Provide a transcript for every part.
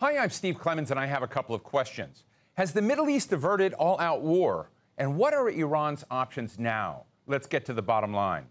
Hi, I'm Steve Clemons, and I have a couple of questions. Has the Middle East averted all-out war? And what are Iran's options now? Let's get to the bottom line.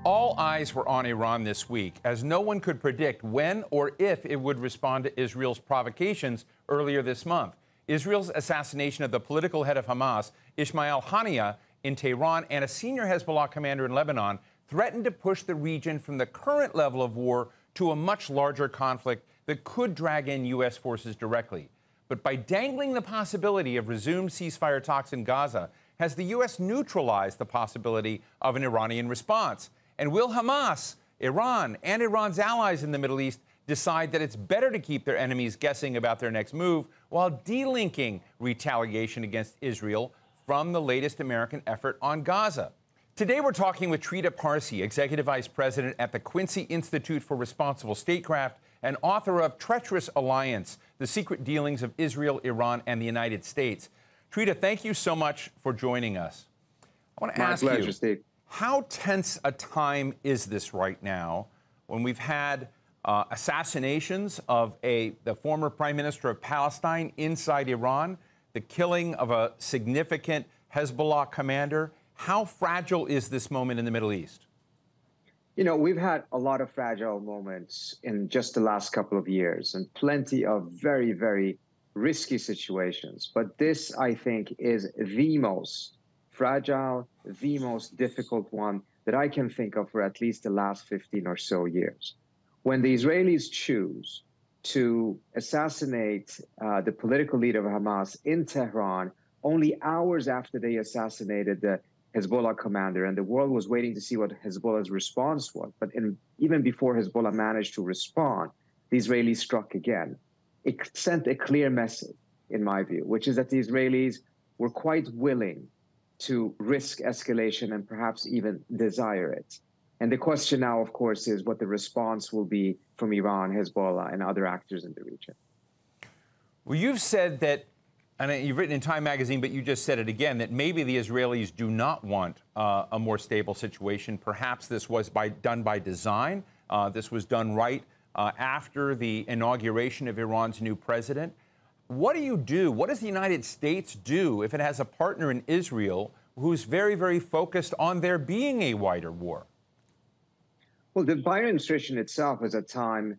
All eyes were on Iran this week, as no one could predict when or if it would respond to Israel's provocations earlier this month. Israel's assassination of the political head of Hamas, Ismail Haniyeh, in Tehran, and a senior Hezbollah commander in Lebanon threatened to push the region from the current level of war to a much larger conflict that could drag in U.S. forces directly. But by dangling the possibility of resumed ceasefire talks in Gaza, has the U.S. neutralized the possibility of an Iranian response? And will Hamas, Iran, and Iran's allies in the Middle East decide that it's better to keep their enemies guessing about their next move while delinking retaliation against Israel from the latest American effort on Gaza? Today, we're talking with Trita Parsi, Executive Vice President at the Quincy Institute for Responsible Statecraft and author of Treacherous Alliance, The Secret Dealings of Israel, Iran, and the United States. Trita, thank you so much for joining us. I want to ask you, Steve, how tense a time is this right now when we've had assassinations of the former Prime Minister of Palestine inside Iran, the killing of a significant Hezbollah commander? How fragile is this moment in the Middle East? You know, we've had a lot of fragile moments in just the last couple of years and plenty of very, very risky situations. But this, I think, is the most fragile, the most difficult one that I can think of for at least the last 15 or so years. When the Israelis choose to assassinate the political leader of Hamas in Tehran, only hours after they assassinated the Hezbollah commander, and the world was waiting to see what Hezbollah's response was. But even before Hezbollah managed to respond, the Israelis struck again. It sent a clear message, in my view, which is that the Israelis were quite willing to risk escalation and perhaps even desire it. And the question now, of course, is what the response will be from Iran, Hezbollah, and other actors in the region. Well, you've said that, and you've written in Time magazine, but you just said it again, that maybe the Israelis do not want a more stable situation. Perhaps this was done by design. This was done right after the inauguration of Iran's new president. What do you do? What does the United States do if it has a partner in Israel who's very, very focused on there being a wider war? Well, the Biden administration itself, at a time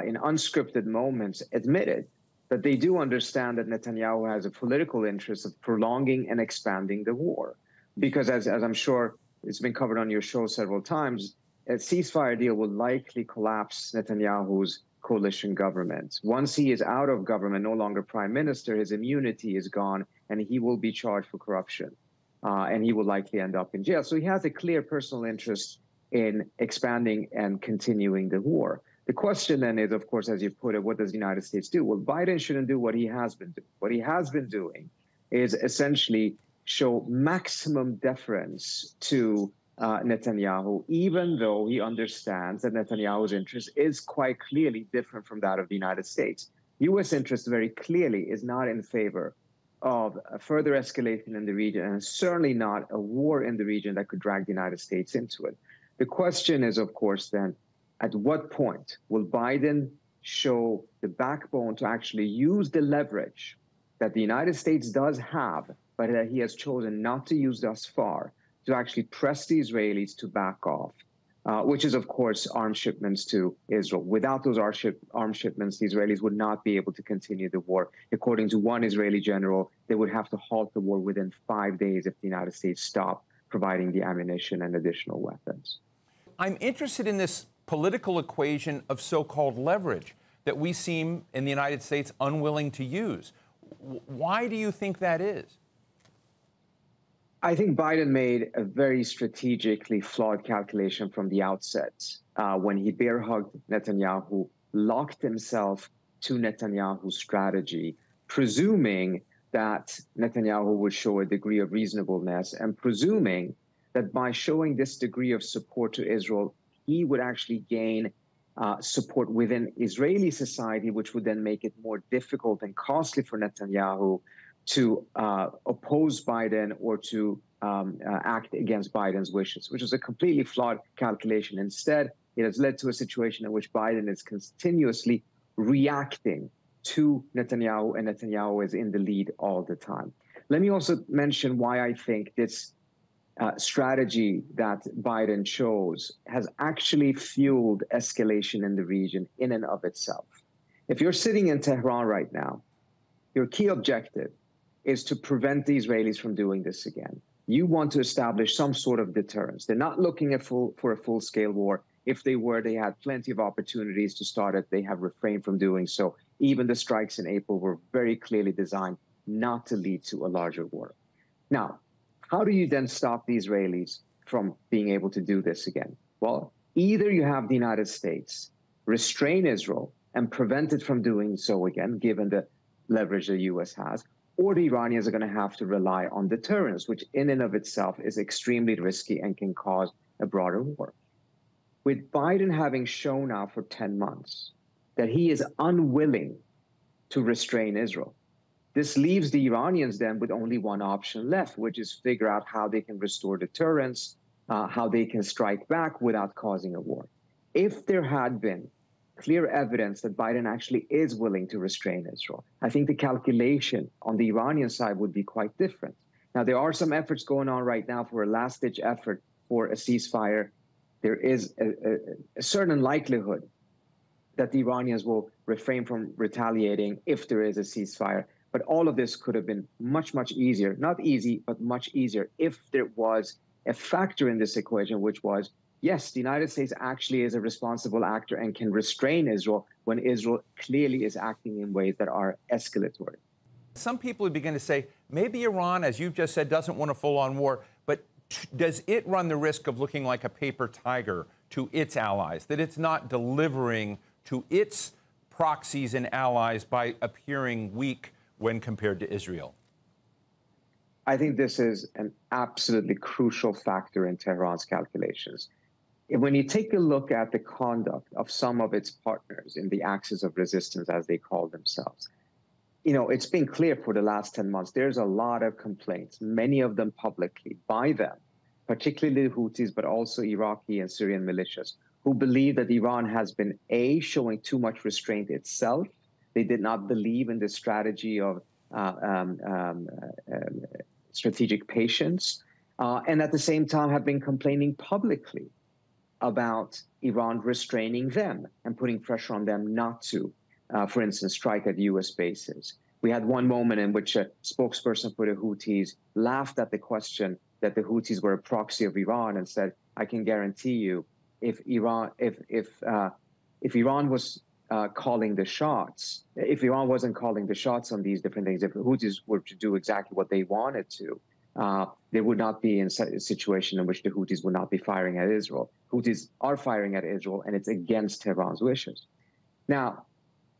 in unscripted moments, admitted that they do understand that Netanyahu has a political interest of prolonging and expanding the war. Because as I'm sure it's been covered on your show several times, a ceasefire deal will likely collapse Netanyahu's coalition government. Once he is out of government, no longer prime minister, his immunity is gone, and he will be charged for corruption. And he will likely end up in jail. So he has a clear personal interest in expanding and continuing the war. The question then is, of course, as you put it, what does the United States do? Well, Biden shouldn't do what he has been doing. What he has been doing is essentially show maximum deference to Netanyahu, even though he understands that Netanyahu's interest is quite clearly different from that of the United States. U.S. interest very clearly is not in favor of a further escalation in the region, and certainly not a war in the region that could drag the United States into it. The question is, of course, then, at what point will Biden show the backbone to actually use the leverage that the United States does have, but that he has chosen not to use thus far, to actually press the Israelis to back off, which is, of course, arms shipments to Israel. Without those arms shipments, the Israelis would not be able to continue the war. According to one Israeli general, they would have to halt the war within 5 days if the United States stopped providing the ammunition and additional weapons. I'm interested in this political equation of so-called leverage that we seem in the United States unwilling to use. Why do you think that is? I think Biden made a very strategically flawed calculation from the outset when he bear-hugged Netanyahu, locked himself to Netanyahu's strategy, presuming that Netanyahu would show a degree of reasonableness and presuming that by showing this degree of support to Israel, he would actually gain support within Israeli society, which would then make it more difficult and costly for Netanyahu to oppose Biden or to act against Biden's wishes, which is a completely flawed calculation. Instead, it has led to a situation in which Biden is continuously reacting to Netanyahu, and Netanyahu is in the lead all the time. Let me also mention why I think this strategy that Biden chose has actually fueled escalation in the region in and of itself. If you're sitting in Tehran right now, your key objective is to prevent the Israelis from doing this again. You want to establish some sort of deterrence. They're not looking for a full-scale war. If they were, they had plenty of opportunities to start it. They have refrained from doing so. Even the strikes in April were very clearly designed not to lead to a larger war. Now, how do you then stop the Israelis from being able to do this again? Well, either you have the United States restrain Israel and prevent it from doing so again, given the leverage the U.S. has, or the Iranians are going to have to rely on deterrence, which in and of itself is extremely risky and can cause a broader war. With Biden having shown now for 10 months that he is unwilling to restrain Israel, this leaves the Iranians then with only one option left, which is figure out how they can restore deterrence, how they can strike back without causing a war. If there had been clear evidence that Biden actually is willing to restrain Israel, I think the calculation on the Iranian side would be quite different. Now, there are some efforts going on right now for a last-ditch effort for a ceasefire. There is a certain likelihood that the Iranians will refrain from retaliating if there is a ceasefire. But all of this could have been much, much easier. Not easy, but much easier if there was a factor in this equation, which was, yes, the United States actually is a responsible actor and can restrain Israel when Israel clearly is acting in ways that are escalatory. Some people would begin to say, maybe Iran, as you've just said, doesn't want a full-on war, but does it run the risk of looking like a paper tiger to its allies, that it's not delivering to its proxies and allies by appearing weak when compared to Israel? I think this is an absolutely crucial factor in Tehran's calculations. When you take a look at the conduct of some of its partners in the axis of resistance, as they call themselves, you know, it's been clear for the last 10 months, there's a lot of complaints, many of them publicly, by them, particularly the Houthis, but also Iraqi and Syrian militias, who believe that Iran has been, A, showing too much restraint itself. They did not believe in the strategy of strategic patience, and at the same time have been complaining publicly about Iran restraining them and putting pressure on them not to, for instance, strike at U.S. bases. We had one moment in which a spokesperson for the Houthis laughed at the question that the Houthis were a proxy of Iran and said, I can guarantee you, if Iran was calling the shots, if Iran wasn't calling the shots on these different things, if the Houthis were to do exactly what they wanted to, there would not be a situation in which the Houthis would not be firing at Israel. Houthis are firing at Israel, and it's against Tehran's wishes. Now,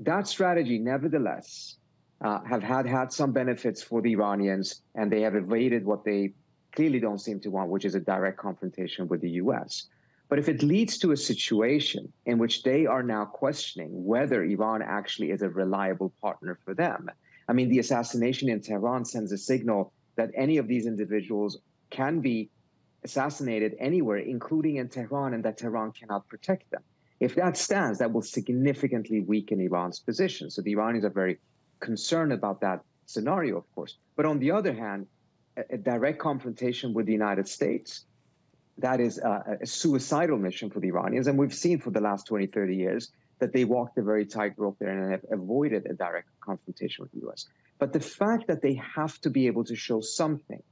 that strategy, nevertheless, have had some benefits for the Iranians, and they have evaded what they clearly don't seem to want, which is a direct confrontation with the U.S. But if it leads to a situation in which they are now questioning whether Iran actually is a reliable partner for them, I mean, the assassination in Tehran sends a signal that any of these individuals can be assassinated anywhere, including in Tehran, and that Tehran cannot protect them. If that stands, that will significantly weaken Iran's position. So the Iranians are very concerned about that scenario, of course. But on the other hand, a direct confrontation with the United States, that is a suicidal mission for the Iranians. And we've seen for the last 20, 30 years that they walked a very tightrope there and have avoided a direct confrontation with the U.S. But the fact that they have to be able to show something,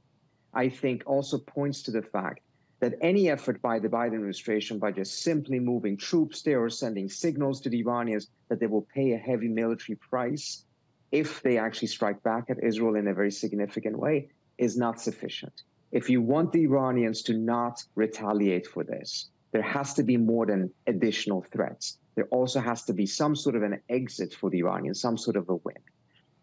I think, also points to the fact that any effort by the Biden administration by just simply moving troops there or sending signals to the Iranians that they will pay a heavy military price if they actually strike back at Israel in a very significant way is not sufficient. If you want the Iranians to not retaliate for this, there has to be more than additional threats. There also has to be some sort of an exit for the Iranians, some sort of a win.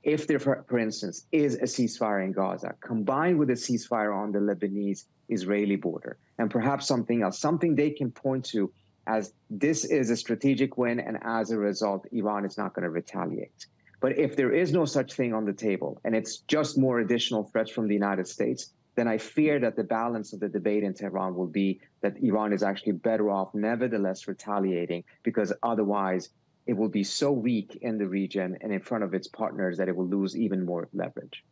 If there, for instance, is a ceasefire in Gaza, combined with a ceasefire on the Lebanese-Israeli border, and perhaps something else, something they can point to as this is a strategic win, and as a result, Iran is not going to retaliate. But if there is no such thing on the table, and it's just more additional threats from the United States, then I fear that the balance of the debate in Tehran will be that Iran is actually better off nevertheless retaliating, because otherwise it will be so weak in the region and in front of its partners that it will lose even more leverage.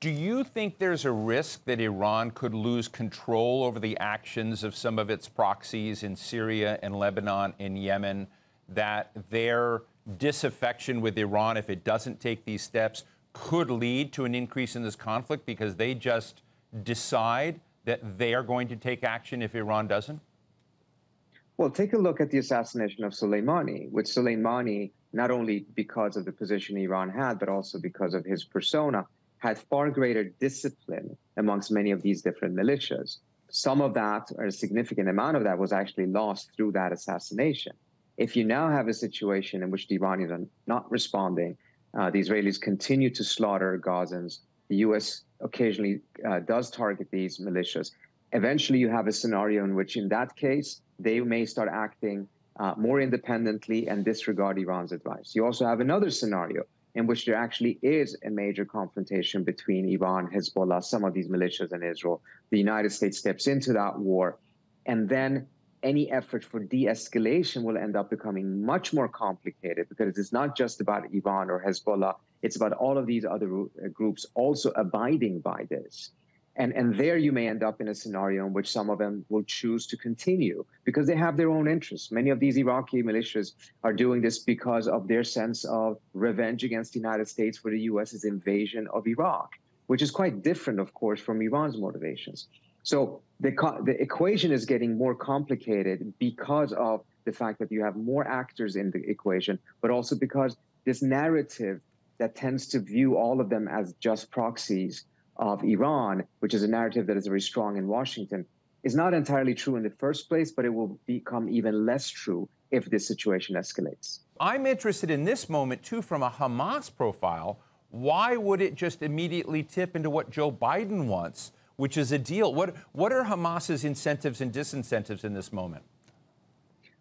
Do you think there's a risk that Iran could lose control over the actions of some of its proxies in Syria and Lebanon and Yemen, that their disaffection with Iran, if it doesn't take these steps, could lead to an increase in this conflict because they just decide that they are going to take action if Iran doesn't? Well, take a look at the assassination of Soleimani, with Soleimani, not only because of the position Iran had, but also because of his persona, had far greater discipline amongst many of these different militias. Some of that, or a significant amount of that, was actually lost through that assassination. If you now have a situation in which the Iranians are not responding, the Israelis continue to slaughter Gazans, the U.S. occasionally does target these militias, eventually you have a scenario in which, in that case, they may start acting more independently and disregard Iran's advice. You also have another scenario in which there actually is a major confrontation between Iran, Hezbollah, some of these militias, and Israel. The United States steps into that war, and then any effort for de-escalation will end up becoming much more complicated, because it's not just about Iran or Hezbollah, it's about all of these other groups also abiding by this. And there you may end up in a scenario in which some of them will choose to continue because they have their own interests. Many of these Iraqi militias are doing this because of their sense of revenge against the United States for the U.S.'s invasion of Iraq, which is quite different, of course, from Iran's motivations. So the equation is getting more complicated because of the fact that you have more actors in the equation, but also because this narrative that tends to view all of them as just proxies of Iran, which is a narrative that is very strong in Washington, is not entirely true in the first place, but it will become even less true if this situation escalates. I'm interested in this moment, too, from a Hamas profile. Why would it just immediately tip into what Joe Biden wants, which is a deal? What are Hamas's incentives and disincentives in this moment?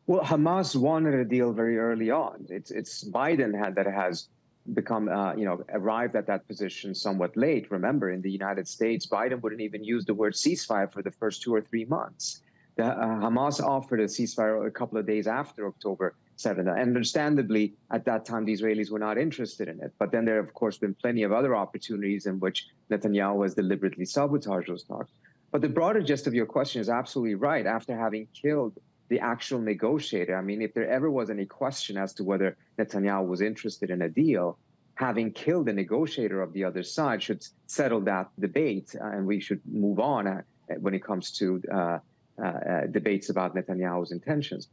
Well, Hamas wanted a deal very early on. It's Biden that has become, arrived at that position somewhat late. Remember, in the United States, Biden wouldn't even use the word ceasefire for the first 2 or 3 months. Hamas offered a ceasefire a couple of days after October 7th. And understandably, at that time, the Israelis were not interested in it. But then there have, of course, been plenty of other opportunities in which Netanyahu has deliberately sabotaged those talks. But the broader gist of your question is absolutely right. After having killed the actual negotiator, I mean, if there ever was any question as to whether Netanyahu was interested in a deal, having killed the negotiator of the other side should settle that debate, and we should move on when it comes to debates about Netanyahu's intentions.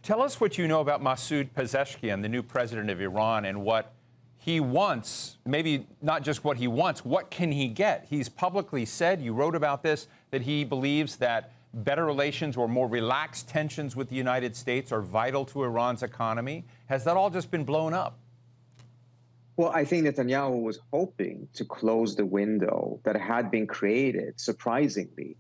Tell us what you know about Masoud Pezeshkian, the new president of Iran, and what he wants, maybe not just what he wants, what can he get? He's publicly said, you wrote about this, that he believes that better relations or more relaxed tensions with the United States are vital to Iran's economy. Has that all just been blown up? Well, I think Netanyahu was hoping to close the window that had been created, surprisingly,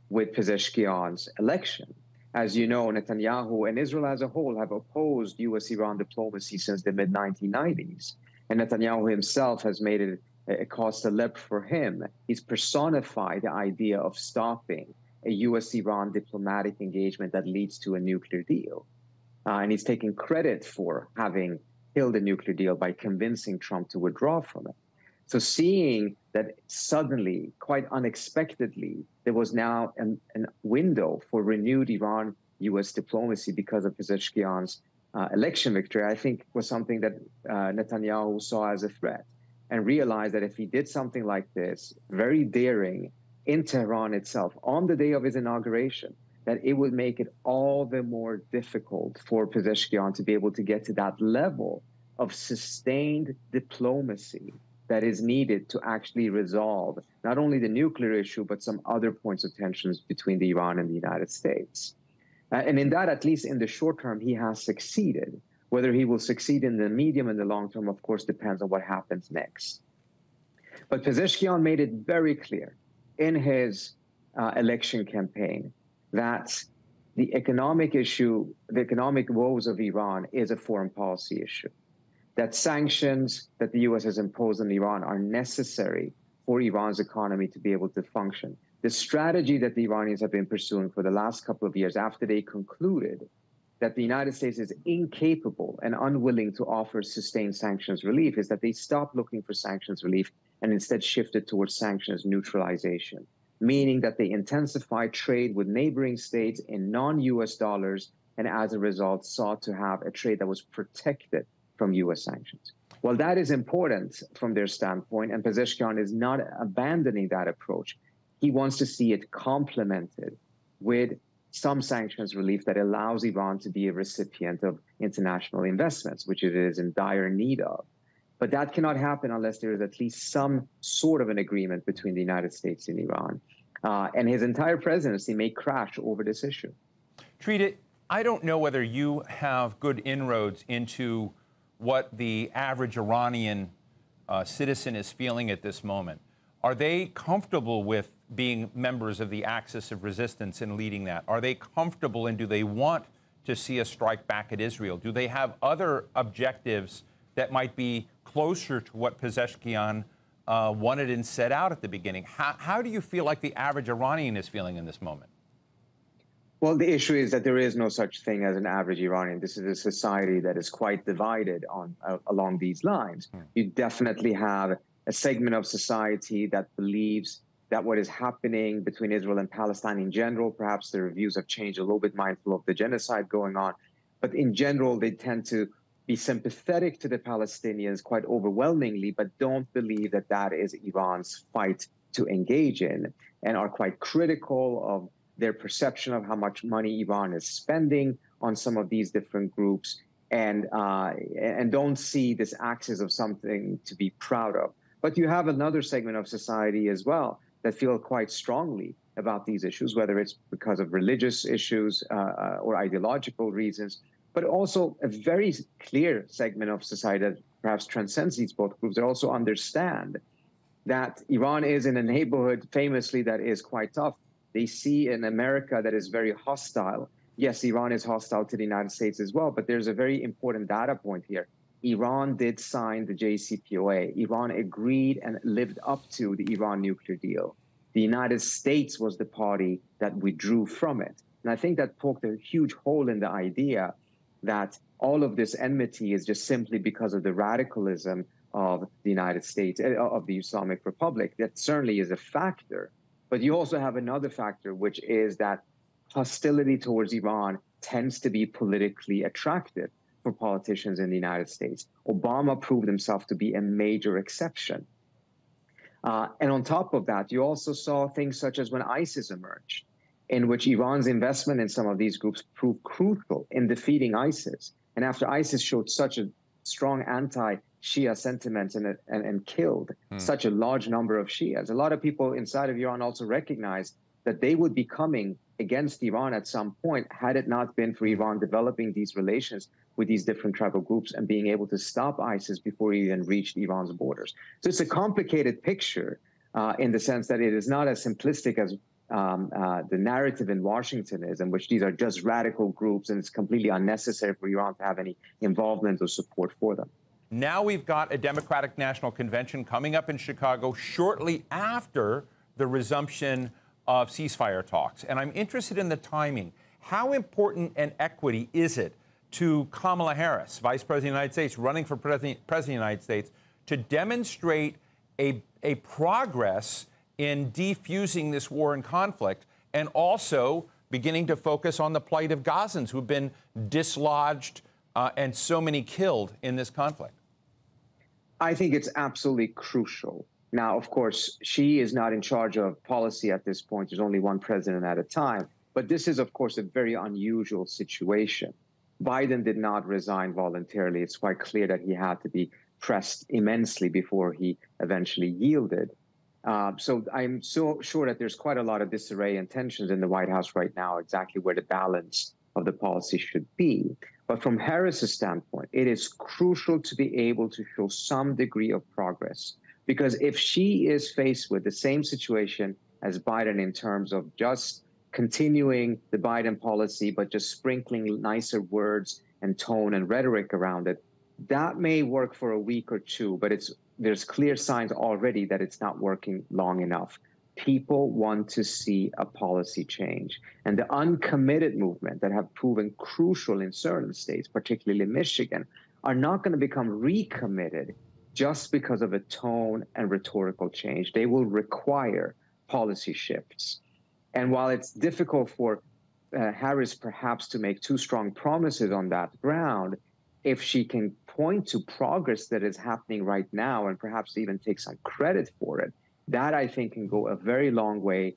with Pezeshkian's election. As you know, Netanyahu and Israel as a whole have opposed U.S.-Iran diplomacy since the mid-1990s. And Netanyahu himself has made it a cause célèbre for him. He's personified the idea of stopping a U.S.-Iran diplomatic engagement that leads to a nuclear deal. And he's taking credit for having killed a nuclear deal by convincing Trump to withdraw from it. So seeing that suddenly, quite unexpectedly, there was now a window for renewed Iran-U.S. diplomacy because of Pezeshkian's election victory, I think was something that Netanyahu saw as a threat and realized that if he did something like this, very daring, in Tehran itself, on the day of his inauguration, that it would make it all the more difficult for Pezeshkian to be able to get to that level of sustained diplomacy that is needed to actually resolve not only the nuclear issue, but some other points of tensions between the Iran and the United States. And in that, at least in the short term, he has succeeded. Whether he will succeed in the medium and the long term, of course, depends on what happens next. But Pezeshkian made it very clear in his election campaign that the economic issue, the economic woes of Iran is a foreign policy issue, that sanctions that the U.S. has imposed on Iran are necessary for Iran's economy to be able to function. The strategy that the Iranians have been pursuing for the last couple of years, after they concluded that the United States is incapable and unwilling to offer sustained sanctions relief, is that they stopped looking for sanctions relief and instead shifted towards sanctions neutralization, meaning that they intensified trade with neighboring states in non-US dollars, and as a result sought to have a trade that was protected from US sanctions. Well, that is important from their standpoint, and Pezeshkian is not abandoning that approach. He wants to see it complemented with some sanctions relief that allows Iran to be a recipient of international investments, which it is in dire need of. But that cannot happen unless there is at least some sort of an agreement between the United States and Iran. And his entire presidency may crash over this issue. Trita, I don't know whether you have good inroads into what the average Iranian citizen is feeling at this moment. Are they comfortable with being members of the axis of resistance and leading that? Are they comfortable, and do they want to see a strike back at Israel? Do they have other objectives that might be closer to what Pezeshkian wanted and set out at the beginning? How do you feel like the average Iranian is feeling in this moment? Well, the issue is that there is no such thing as an average Iranian. This is a society that is quite divided along these lines. You definitely have a segment of society that believes that what is happening between Israel and Palestine in general, perhaps their views have changed a little bit, mindful of the genocide going on. But in general, they tend to be sympathetic to the Palestinians quite overwhelmingly, but don't believe that that is Iran's fight to engage in, and are quite critical of their perception of how much money Iran is spending on some of these different groups, and don't see this axis of something to be proud of. But you have another segment of society as well that feel quite strongly about these issues, whether it's because of religious issues or ideological reasons, but also a very clear segment of society that perhaps transcends these both groups that also understand that Iran is in a neighborhood famously that is quite tough. They see an America that is very hostile. Yes, Iran is hostile to the United States as well, but there's a very important data point here. Iran did sign the JCPOA. Iran agreed and lived up to the Iran nuclear deal. The United States was the party that withdrew from it. And I think that poked a huge hole in the idea that all of this enmity is just simply because of the radicalism of the United States, of the Islamic Republic. That certainly is a factor. But you also have another factor, which is that hostility towards Iran tends to be politically attractive for politicians in the United States. Obama proved himself to be a major exception. And on top of that, you also saw things such as when ISIS emerged, in which Iran's investment in some of these groups proved crucial in defeating ISIS. And after ISIS showed such a strong anti-Shia sentiment and killed such a large number of Shias, a lot of people inside of Iran also recognized that they would be coming against Iran at some point had it not been for Iran developing these relations with these different tribal groups and being able to stop ISIS before it even reached Iran's borders. So it's a complicated picture in the sense that it is not as simplistic as the narrative in Washington is, in which these are just radical groups and it's completely unnecessary for Iran to have any involvement or support for them. Now we've got a Democratic National Convention coming up in Chicago shortly after the resumption of ceasefire talks. And I'm interested in the timing. How important an equity is it to Kamala Harris, Vice President of the United States, running for President of the United States, to demonstrate a progress in defusing this war and conflict, and also beginning to focus on the plight of Gazans who've been dislodged and so many killed in this conflict? I think it's absolutely crucial. Now, of course, she is not in charge of policy at this point. There's only one president at a time. But this is, of course, a very unusual situation. Biden did not resign voluntarily. It's quite clear that he had to be pressed immensely before he eventually yielded. So I'm so sure that there's quite a lot of disarray and tensions in the White House right now, exactly where the balance of the policy should be. But from Harris's standpoint, it is crucial to be able to show some degree of progress. Because if she is faced with the same situation as Biden in terms of just continuing the Biden policy, but just sprinkling nicer words and tone and rhetoric around it, that may work for a week or two, but it's there's clear signs already that it's not working long enough. People want to see a policy change. And the uncommitted movement that have proven crucial in certain states, particularly Michigan, are not going to become recommitted just because of a tone and rhetorical change. They will require policy shifts. And while it's difficult for Harris perhaps to make too strong promises on that ground, if she can point to progress that is happening right now and perhaps even take some credit for it, that I think can go a very long way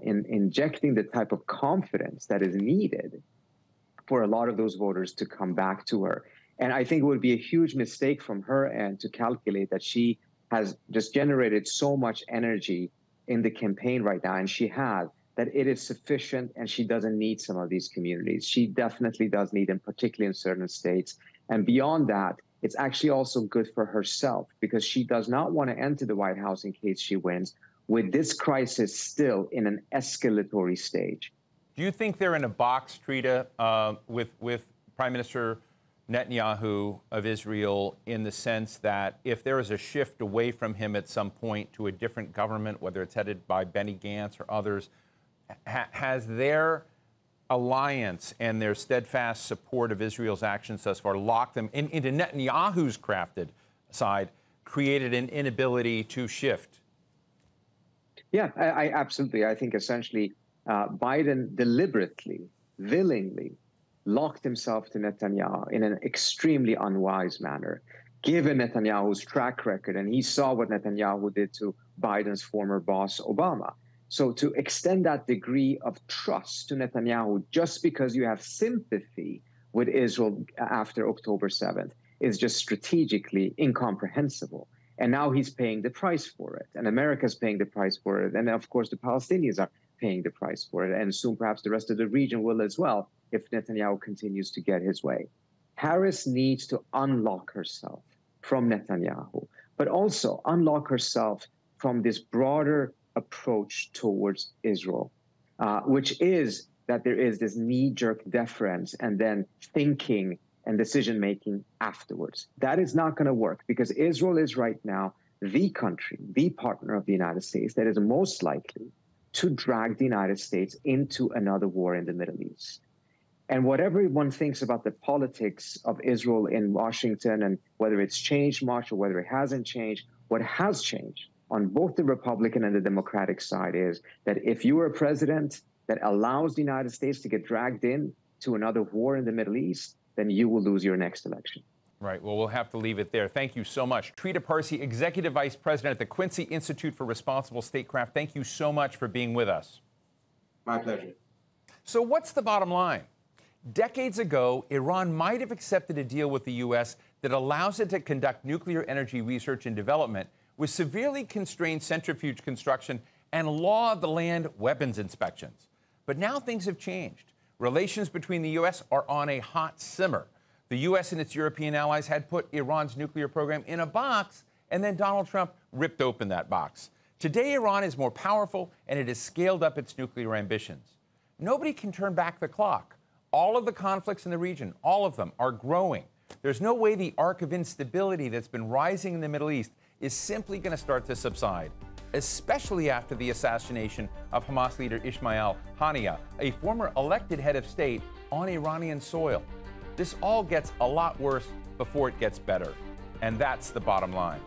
in injecting the type of confidence that is needed for a lot of those voters to come back to her. And I think it would be a huge mistake from her end to calculate that she has just generated so much energy in the campaign right now, and she has, that it is sufficient and she doesn't need some of these communities. She definitely does need them, particularly in certain states. And beyond that, it's actually also good for herself because she does not want to enter the White House in case she wins with this crisis still in an escalatory stage. Do you think they're in a box, Trita, with Prime Minister Netanyahu of Israel, in the sense that if there is a shift away from him at some point to a different government, whether it's headed by Benny Gantz or others, has their alliance and their steadfast support of Israel's actions thus far locked them into Netanyahu's crafted side, created an inability to shift? Yeah, I absolutely. I think essentially Biden deliberately, willingly locked himself to Netanyahu in an extremely unwise manner, given Netanyahu's track record. And he saw what Netanyahu did to Biden's former boss, Obama. So to extend that degree of trust to Netanyahu just because you have sympathy with Israel after October 7th is just strategically incomprehensible. And now he's paying the price for it. And America's paying the price for it. And of course, the Palestinians are paying the price for it. And soon perhaps the rest of the region will as well if Netanyahu continues to get his way. Harris needs to unlock herself from Netanyahu, but also unlock herself from this broader approach towards Israel, which is that there is this knee-jerk deference and then thinking and decision-making afterwards. That is not going to work because Israel is right now the country, the partner of the United States that is most likely to drag the United States into another war in the Middle East. And whatever one thinks about the politics of Israel in Washington and whether it's changed much or whether it hasn't changed, what has changed on both the Republican and the Democratic side is that if you are a president that allows the United States to get dragged in to another war in the Middle East, then you will lose your next election. Right. Well, we'll have to leave it there. Thank you so much. Trita Parsi, Executive Vice President at the Quincy Institute for Responsible Statecraft. Thank you so much for being with us. My pleasure. So what's the bottom line? Decades ago, Iran might have accepted a deal with the U.S. that allows it to conduct nuclear energy research and development with severely constrained centrifuge construction and law of the land weapons inspections. But now things have changed. Relations between the U.S. are on a hot simmer. The U.S. and its European allies had put Iran's nuclear program in a box, and then Donald Trump ripped open that box. Today, Iran is more powerful, and it has scaled up its nuclear ambitions. Nobody can turn back the clock. All of the conflicts in the region, all of them, are growing. There's no way the arc of instability that's been rising in the Middle East is simply going to start to subside, especially after the assassination of Hamas leader Ismail Haniyeh, a former elected head of state on Iranian soil. This all gets a lot worse before it gets better. And that's the bottom line.